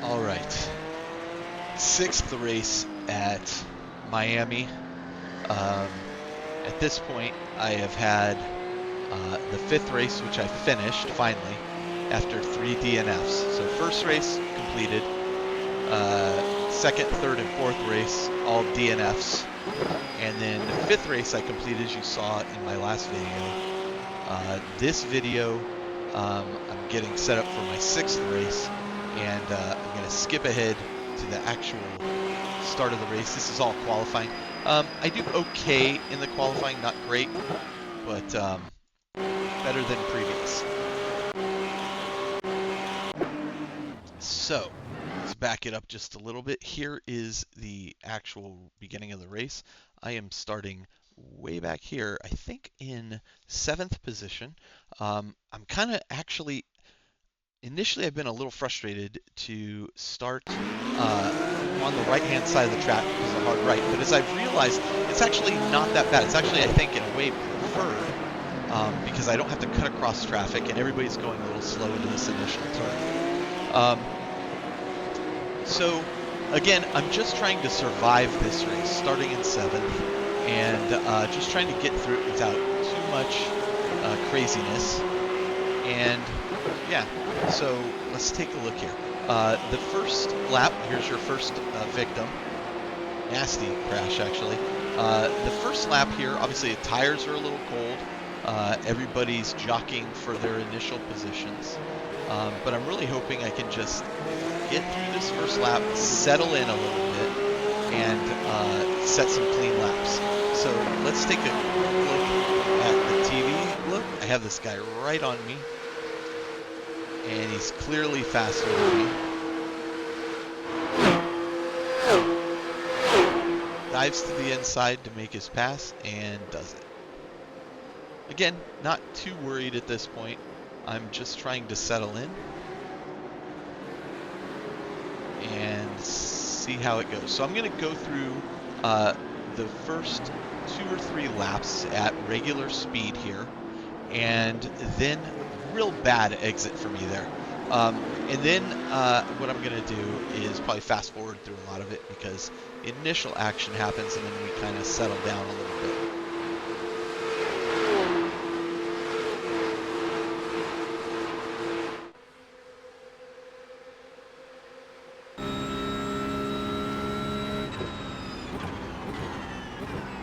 All right, sixth race at Miami. At this point, I have had the fifth race, which I finished finally after 3 DNFs. So first race completed, second, third, and fourth race all DNFs, and then the fifth race I completed, as you saw in my last video. This video, I'm getting set up for my sixth race, and I'm going to skip ahead to the actual start of the race. This is all qualifying. I do okay in the qualifying, not great, but better than previous. So let's back it up just a little bit. Here is the actual beginning of the race. I am starting way back here, I think in 7th position. I'm kind of actually, initially I've been a little frustrated to start on the right-hand side of the track because of the hard right, but as I've realized, it's actually not that bad. It's actually, I think, in a way preferred because I don't have to cut across traffic and everybody's going a little slow into this initial turn. So again, I'm just trying to survive this race, starting in 7th, and just trying to get through it without too much craziness. And yeah, so let's take a look here. The first lap, here's your first victim. Nasty crash, actually. The first lap here, obviously the tires are a little cold. Everybody's jockeying for their initial positions. But I'm really hoping I can just get through this first lap, settle in a little bit, and set some clean laps. So let's take a look at the TV look. I have this guy right on me, and he's clearly faster than me. Dives to the inside to make his pass, and does it. Again, not too worried at this point. I'm just trying to settle in and see how it goes. So I'm going to go through the first 2 or 3 laps at regular speed here, and then real bad exit for me there. And then what I'm going to do is probably fast forward through a lot of it because initial action happens and then we kind of settle down a little bit.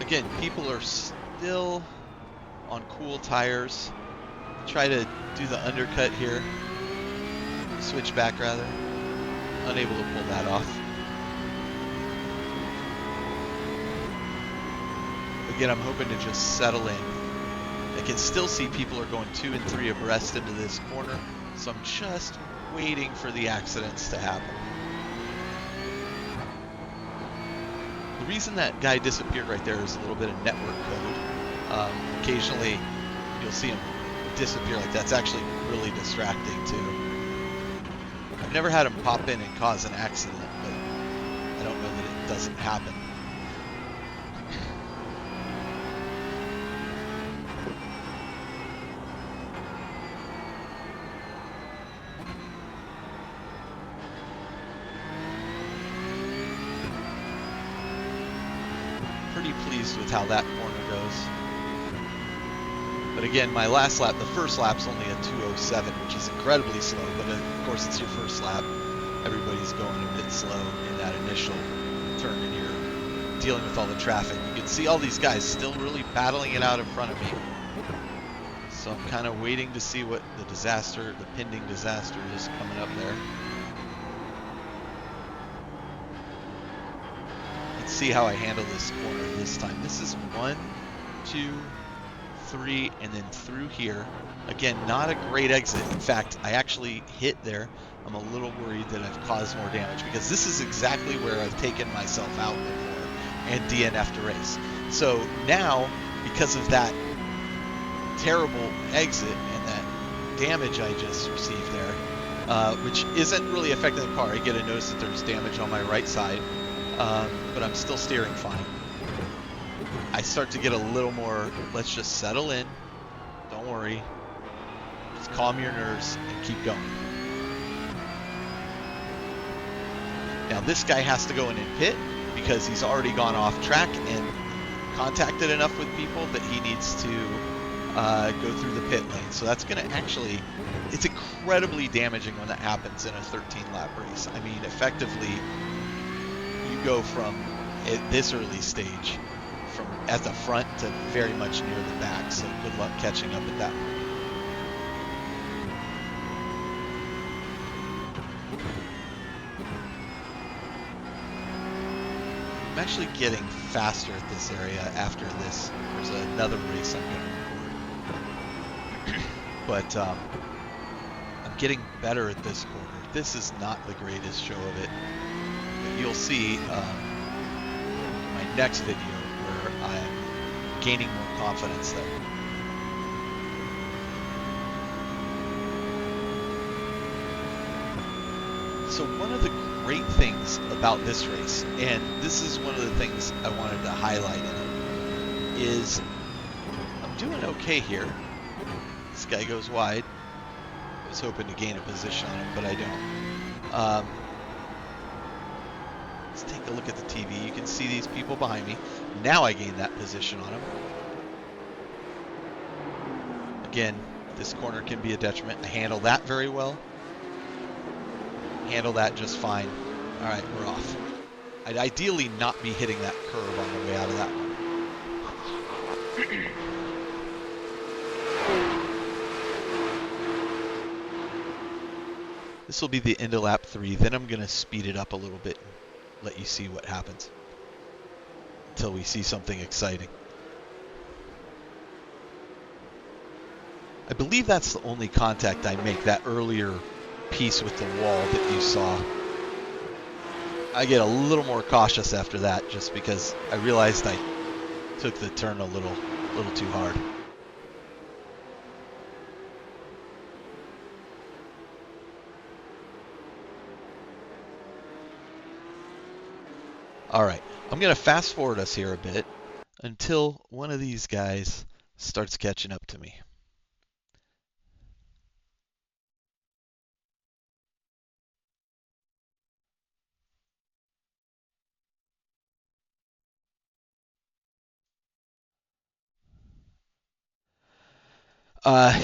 Again, people are still on cool tires. Try to do the undercut here. Switch back rather. Unable to pull that off. Again, I'm hoping to just settle in. I can still see people are going 2 and 3 abreast into this corner, so I'm just waiting for the accidents to happen. The reason that guy disappeared right there is a little bit of network code. Occasionally, you'll see him disappear like that. It's actually really distracting too. I've never had him pop in and cause an accident, but I don't know that it doesn't happen. Pretty pleased with how that corner goes. But again, my last lap, the first lap's only a 2:07, which is incredibly slow, but of course it's your first lap. Everybody's going a bit slow in that initial turn and you're dealing with all the traffic. You can see all these guys still really battling it out in front of me. So I'm kind of waiting to see what the disaster, the pending disaster is coming up there. Let's see how I handle this corner this time. This is 1, 2, 3, and then through here. Again, not a great exit. In fact, I actually hit there. I'm a little worried that I've caused more damage because this is exactly where I've taken myself out before and DNF'd a race. So now, because of that terrible exit and that damage I just received there, which isn't really affecting the car, I get a notice that there's damage on my right side, but I'm still steering fine. I start to get a little more, let's just settle in, don't worry, just calm your nerves and keep going. Now this guy has to go in and pit because he's already gone off track and contacted enough with people that he needs to go through the pit lane. So that's going to actually, it's incredibly damaging when that happens in a 13-lap race. I mean, effectively, you go from at this early stage from at the front to very much near the back. So good luck catching up at that point. I'm actually getting faster at this area after this. There's another race I'm going to record. But I'm getting better at this corner. This is not the greatest show of it. But you'll see in my next video where I'm gaining more confidence there. So one of the great things about this race, and this is one of the things I wanted to highlight in it, is I'm doing okay here. This guy goes wide. I was hoping to gain a position on him, but I don't. Let's take a look at the TV. You can see these people behind me. Now I gain that position on him. Again, this corner can be a detriment. I handle that very well. Handle that just fine. All right, we're off. I'd ideally not be hitting that curve on the way out of that one. This will be the end of lap 3. Then I'm going to speed it up a little bit and let you see what happens until we see something exciting. I believe that's the only contact I make, that earlier piece with the wall that you saw. I get a little more cautious after that just because I realized I took the turn a little too hard. All right, I'm going to fast forward us here a bit until one of these guys starts catching up to me.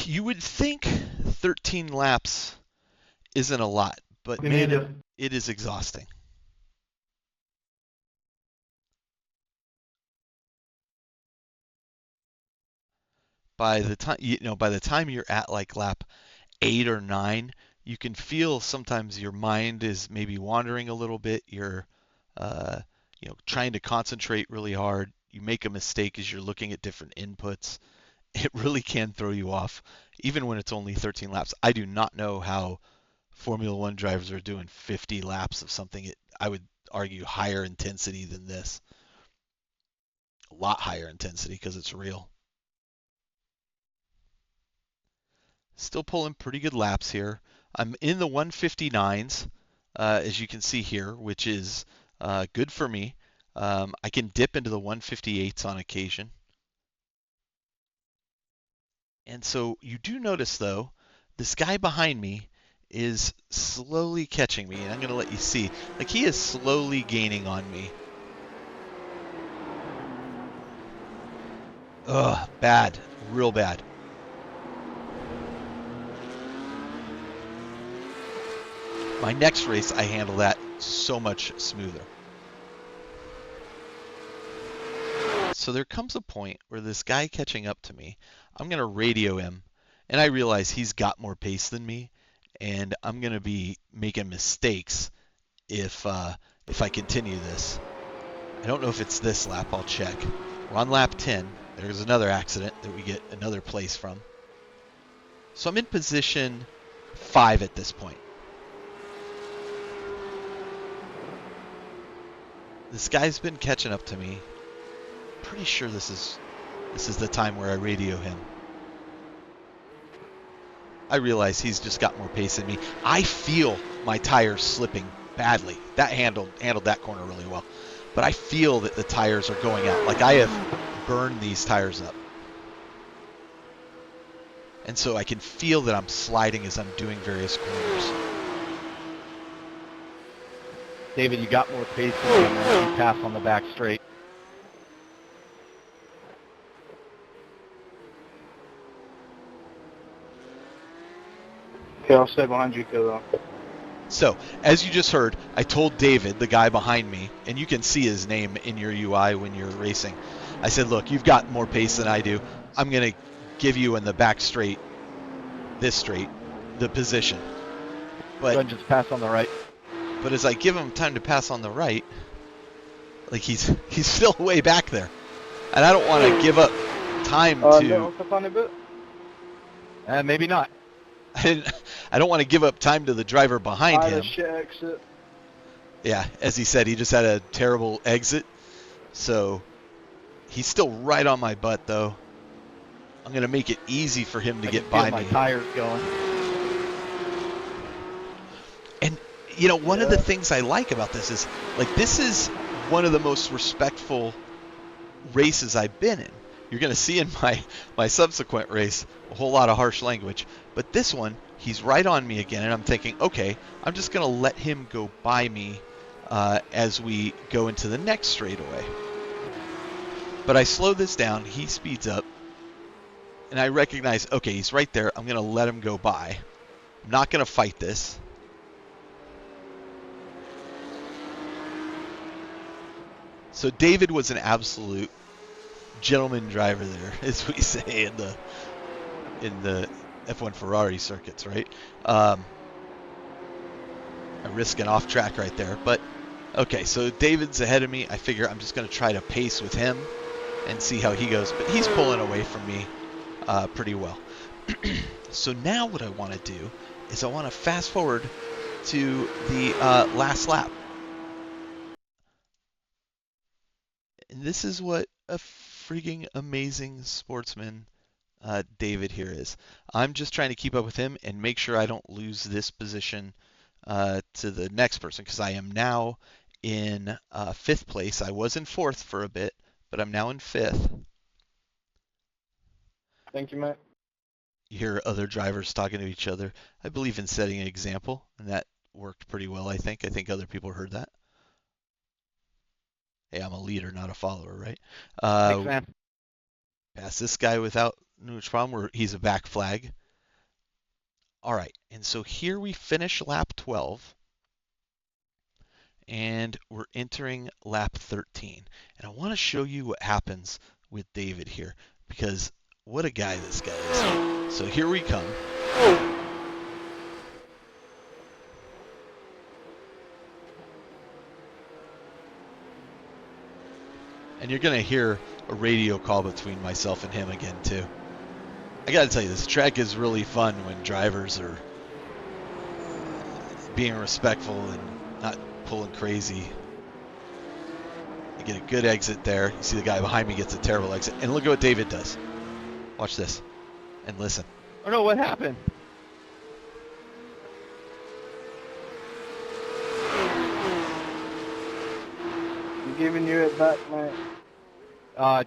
You would think 13 laps isn't a lot, but man, it is exhausting. By the time you're at like lap 8 or 9, you can feel sometimes your mind is maybe wandering a little bit. You're trying to concentrate really hard. You make a mistake as you're looking at different inputs. It really can throw you off, even when it's only 13 laps. I do not know how Formula One drivers are doing 50 laps of something. I would argue higher intensity than this. A lot higher intensity because it's real. Still pulling pretty good laps here. I'm in the 159s, as you can see here, which is good for me. I can dip into the 158s on occasion. And so you do notice, though, this guy behind me is slowly catching me, and I'm going to let you see. Like, he is slowly gaining on me. Ugh, bad. Real bad. My next race, I handle that so much smoother. So there comes a point where this guy catching up to me, I'm going to radio him, and I realize he's got more pace than me, and I'm going to be making mistakes if I continue this. I don't know if it's this lap. I'll check. We're on lap 10. There's another accident that we get another place from. So I'm in position 5 at this point. This guy's been catching up to me. Pretty sure this is the time where I radio him. I realize he's just got more pace than me. I feel my tires slipping badly. That handled that corner really well. But I feel that the tires are going out. Like I have burned these tires up. And so I can feel that I'm sliding as I'm doing various corners. David, you got more pace than me, man. You pass on the back straight. Okay, I'll stay behind you, Kilo. So, as you just heard, I told David, the guy behind me, and you can see his name in your UI when you're racing. I said, look, you've got more pace than I do. I'm going to give you in the back straight, this straight, the position. Go ahead and just pass on the right. But as I give him time to pass on the right, like he's still way back there. And I don't want to give up time Let to... off a tiny bit. Maybe not. I don't want to give up time to the driver behind him. Shit exit. Yeah, as he said, he just had a terrible exit. So he's still right on my butt, though. I'm going to make it easy for him to get by me. My tires going. And, you know, one of the things I like about this is, like, this is one of the most respectful races I've been in. You're going to see in my subsequent race a whole lot of harsh language. But this one, he's right on me again, and I'm thinking, okay, I'm just going to let him go by me as we go into the next straightaway. But I slow this down, he speeds up, and I recognize, okay, he's right there. I'm going to let him go by. I'm not going to fight this. So David was an absolute gentleman driver there, as we say in the F1 Ferrari circuits, right? A risk and off track right there. But okay, so David's ahead of me. I figure I'm just going to try to pace with him and see how he goes. But he's pulling away from me pretty well. So now what I want to do is I want to fast forward to the last lap. And this is what a freaking amazing sportsman David here is. I'm just trying to keep up with him and make sure I don't lose this position to the next person, because I am now in 5th place. I was in 4th for a bit, but I'm now in 5th. Thank you, mate. You hear other drivers talking to each other. I believe in setting an example, and that worked pretty well, I think. I think other people heard that. Hey, I'm a leader, not a follower, right? Thanks, man. Pass this guy without much problem, where he's a back flag. All right, and so here we finish lap 12, and we're entering lap 13. And I want to show you what happens with David here, because what a guy this guy is. So here we come. And you're going to hear a radio call between myself and him again, too. I got to tell you, this track is really fun when drivers are being respectful and not pulling crazy. You get a good exit there. You see the guy behind me gets a terrible exit. And look at what David does. Watch this. And listen. Oh, no, what happened? I'm giving you it back, mate.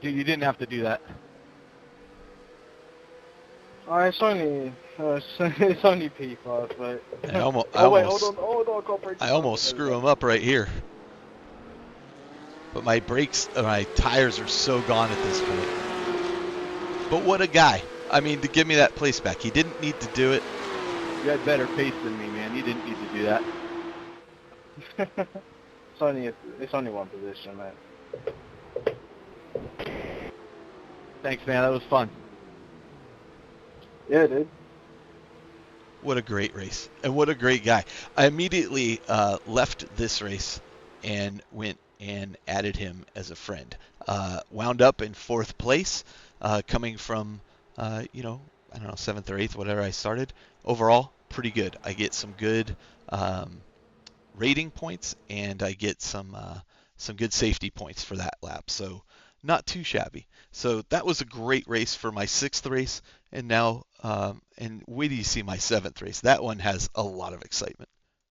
Dude, you didn't have to do that. It's only it's only P5, but I almost, hold on, I can't break. I almost screw him up right here. But my brakes, my tires are so gone at this point. But what a guy. I mean, to give me that place back. He didn't need to do it. You had better pace than me, man. You didn't need to do that. It's only one position, man. Thanks, man. That was fun. Yeah, dude. What a great race. And what a great guy. I immediately left this race and went and added him as a friend. Wound up in 4th place, coming from, I don't know, 7th or 8th, whatever I started. Overall, pretty good. I get some good rating points, and I get some good safety points for that lap. So not too shabby. So that was a great race for my 6th race, and now, and wait till you see my 7th race. That one has a lot of excitement.